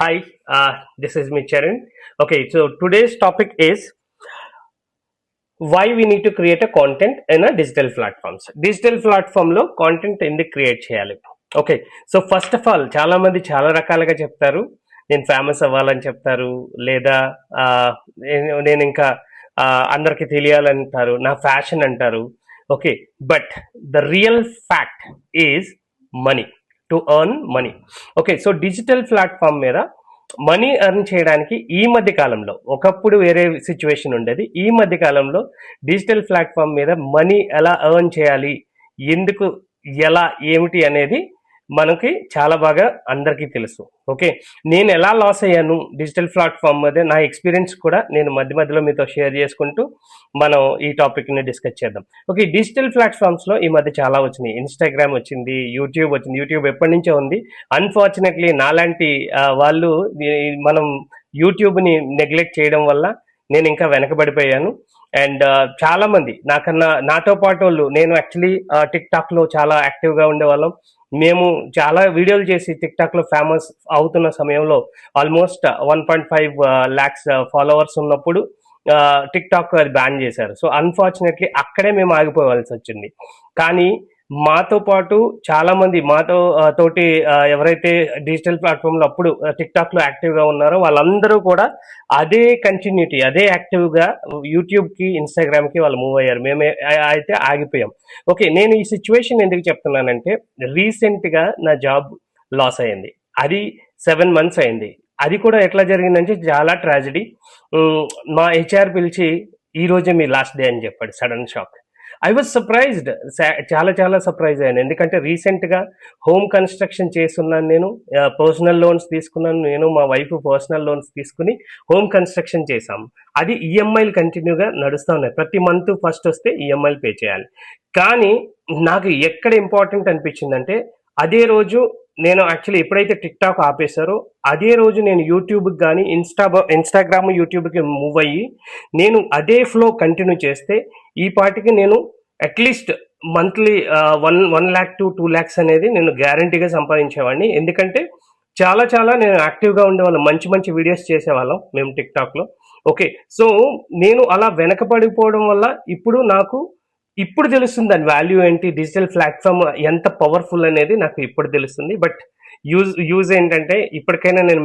Hi, this is me Charan. Okay, so today's topic is why we need to create a content in a digital platforms. Digital platform లో content ఎందుకు create చేయాలి? Okay, so first of all చాలా మంది చాలా రకాలుగా చెప్తారు. నేను famous అవ్వాలని చెప్తారు, లేదా ఆ, నేను ఇంకా అందరికి తెలియాలంటారు, నా ఫ్యాషన్ అంటారు. Okay, but the real fact is money, to earn money. Okay, so digital platform మీద మనీ ఎర్న్ చేయడానికి ఈ మధ్య కాలంలో, ఒకప్పుడు వేరే సిచ్యువేషన్ ఉండేది, ఈ మధ్య కాలంలో డిజిటల్ ప్లాట్ఫామ్ మీద మనీ ఎలా ఎర్న్ చేయాలి, ఎందుకు, ఎలా, ఏమిటి అనేది మనకి చాలా బాగా అందరికీ తెలుసు. ఓకే, నేను ఎలా లాస్ అయ్యాను డిజిటల్ ప్లాట్ఫామ్ మీద, నా ఎక్స్పీరియన్స్ కూడా నేను మధ్య మధ్యలో మీతో షేర్ చేసుకుంటూ మనం ఈ టాపిక్ని డిస్కస్ చేద్దాం. ఓకే, డిజిటల్ ప్లాట్ఫామ్స్లో ఈ మధ్య చాలా వచ్చినాయి. ఇన్స్టాగ్రామ్ వచ్చింది, యూట్యూబ్ వచ్చింది. యూట్యూబ్ ఎప్పటి నుంచో ఉంది. అన్ఫార్చునేట్లీ నాలాంటి వాళ్ళు మనం యూట్యూబ్ని నెగ్లెక్ట్ చేయడం వల్ల నేను ఇంకా వెనకబడిపోయాను. అండ్ చాలా మంది నాకన్నా, నాతో పాటు వాళ్ళు, నేను యాక్చువల్లీ టిక్ టాక్ లో చాలా యాక్టివ్ గా ఉండేవాళ్ళం. మేము చాలా వీడియోలు చేసి టిక్ టాక్ లో ఫేమస్ అవుతున్న సమయంలో ఆల్మోస్ట్ 1.5 lakhs ఫాలోవర్స్ ఉన్నప్పుడు టిక్ టాక్ అది బ్యాన్ చేశారు. సో అన్ఫార్చునేట్లీ అక్కడే మేము ఆగిపోవాల్సి వచ్చింది. కానీ మాతో పాటు చాలా మంది మాతో తోటి ఎవరైతే డిజిటల్ ప్లాట్ఫామ్ లో అప్పుడు టిక్ టాక్ లో యాక్టివ్ గా ఉన్నారో వాళ్ళందరూ కూడా అదే కంటిన్యూటీ, అదే యాక్టివ్ గా యూట్యూబ్ కి, ఇన్స్టాగ్రామ్ కి వాళ్ళు మూవ్ అయ్యారు. మేమే అయితే ఆగిపోయాం. ఓకే, నేను ఈ సిచ్యువేషన్ ఎందుకు చెప్తున్నానంటే, రీసెంట్ గా నా జాబ్ లాస్ అయింది. అది 7 months అయింది. అది కూడా ఎట్లా జరిగిందంటే చాలా ట్రాజడీ. మా హెచ్ఆర్ పిలిచి ఈ రోజే మీ లాస్ట్ డే అని చెప్పాడు. Sudden shock. I was surprised, చాలా చాలా సర్ప్రైజ్ అయ్యాను. ఎందుకంటే రీసెంట్గా హోమ్ కన్స్ట్రక్షన్ చేస్తున్నాను. నేను పర్సనల్ లోన్స్ తీసుకున్నాను. నేను మా వైఫ్ పర్సనల్ లోన్స్ తీసుకుని హోమ్ కన్స్ట్రక్షన్ చేశాము. అది ఈఎంఐలు కంటిన్యూగా నడుస్తూ ఉన్నాయి. ప్రతి మంత్ ఫస్ట్ వస్తే ఈఎంఐలు పే చేయాలి. కానీ నాకు ఎక్కడ ఇంపార్టెంట్ అనిపించిందంటే, అదే రోజు నేను యాక్చువల్లీ ఎప్పుడైతే టిక్ టాక్ ఆపేశారో అదే రోజు నేను యూట్యూబ్కి కానీ ఇన్స్టాగ్రామ్ యూట్యూబ్కి మూవ్ అయ్యి నేను అదే ఫ్లో కంటిన్యూ చేస్తే ఈ పాటికి నేను at least monthly 1 lakh to 2 lakhs అనేది నేను గ్యారంటీగా సంపాదించేవాడిని. ఎందుకంటే చాలా చాలా నేను యాక్టివ్గా ఉండేవాళ్ళం, మంచి మంచి వీడియోస్ చేసేవాళ్ళం మేము టిక్ టాక్లో. ఓకే, సో నేను అలా వెనకబడిపోవడం వల్ల ఇప్పుడు తెలుస్తుంది దాని వాల్యూ ఏంటి, డిజిటల్ ప్లాట్ఫామ్ ఎంత పవర్ఫుల్ అనేది నాకు ఇప్పుడు తెలుస్తుంది. బట్ యూజ్ ఏంటంటే ఇప్పటికైనా నేను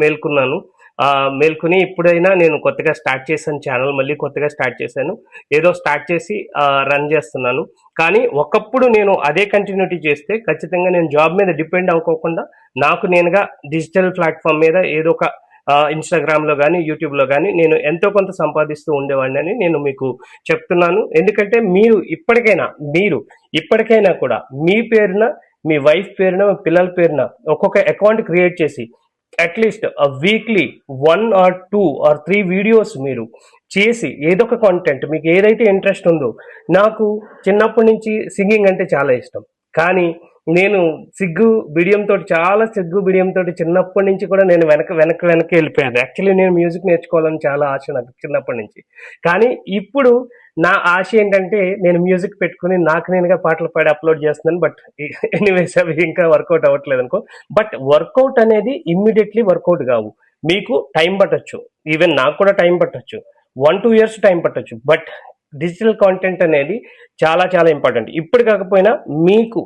మేల్కొని ఇప్పుడైనా నేను కొత్తగా స్టార్ట్ చేశాను ఛానల్, మళ్ళీ కొత్తగా స్టార్ట్ చేశాను. ఏదో స్టార్ట్ చేసి రన్ చేస్తున్నాను. కానీ ఒకప్పుడు నేను అదే కంటిన్యూటీ చేస్తే ఖచ్చితంగా నేను జాబ్ మీద డిపెండ్ అవ్వకోకుండా నాకు నేనుగా డిజిటల్ ప్లాట్ఫామ్ మీద ఏదో ఒక ఇన్స్టాగ్రామ్లో కానీ యూట్యూబ్లో కానీ నేను ఎంతో కొంత సంపాదిస్తూ ఉండేవాడిని అని నేను మీకు చెప్తున్నాను. ఎందుకంటే మీరు ఇప్పటికైనా కూడా మీ పేరున, మీ వైఫ్ పేరున, మీ పిల్లల పేరున ఒక్కొక్క అకౌంట్ క్రియేట్ చేసి at least weekly 1 or 2 or 3 videos మీరు చేసి ఏదో ఒక కాంటెంట్ మీకు ఏదైతే ఇంట్రెస్ట్ ఉందో. నాకు చిన్నప్పటి నుంచి సింగింగ్ అంటే చాలా ఇష్టం. కానీ నేను చాలా సిగ్గు బిడియంతో చిన్నప్పటి నుంచి కూడా నేను వెనక్కి వెళ్ళిపోయాను. యాక్చువల్లీ నేను మ్యూజిక్ నేర్చుకోవాలని చాలా ఆశ నాకు చిన్నప్పటి నుంచి. కానీ ఇప్పుడు నా ఆశ ఏంటంటే నేను మ్యూజిక్ పెట్టుకుని నాకు నేనుగా పాటలు పాడి అప్లోడ్ చేస్తున్నాను. బట్ ఎనీవేస్ అవి ఇంకా వర్కౌట్ అవ్వట్లేదు అనుకో. బట్ వర్కౌట్ అనేది ఇమ్మీడియట్లీ వర్కౌట్ కావు. మీకు టైం పట్టొచ్చు, ఈవెన్ నాకు కూడా టైం పట్టొచ్చు, 1-2 years టైం పట్టొచ్చు. బట్ డిజిటల్ కాంటెంట్ అనేది చాలా చాలా ఇంపార్టెంట్. ఇప్పుడు కాకపోయినా మీకు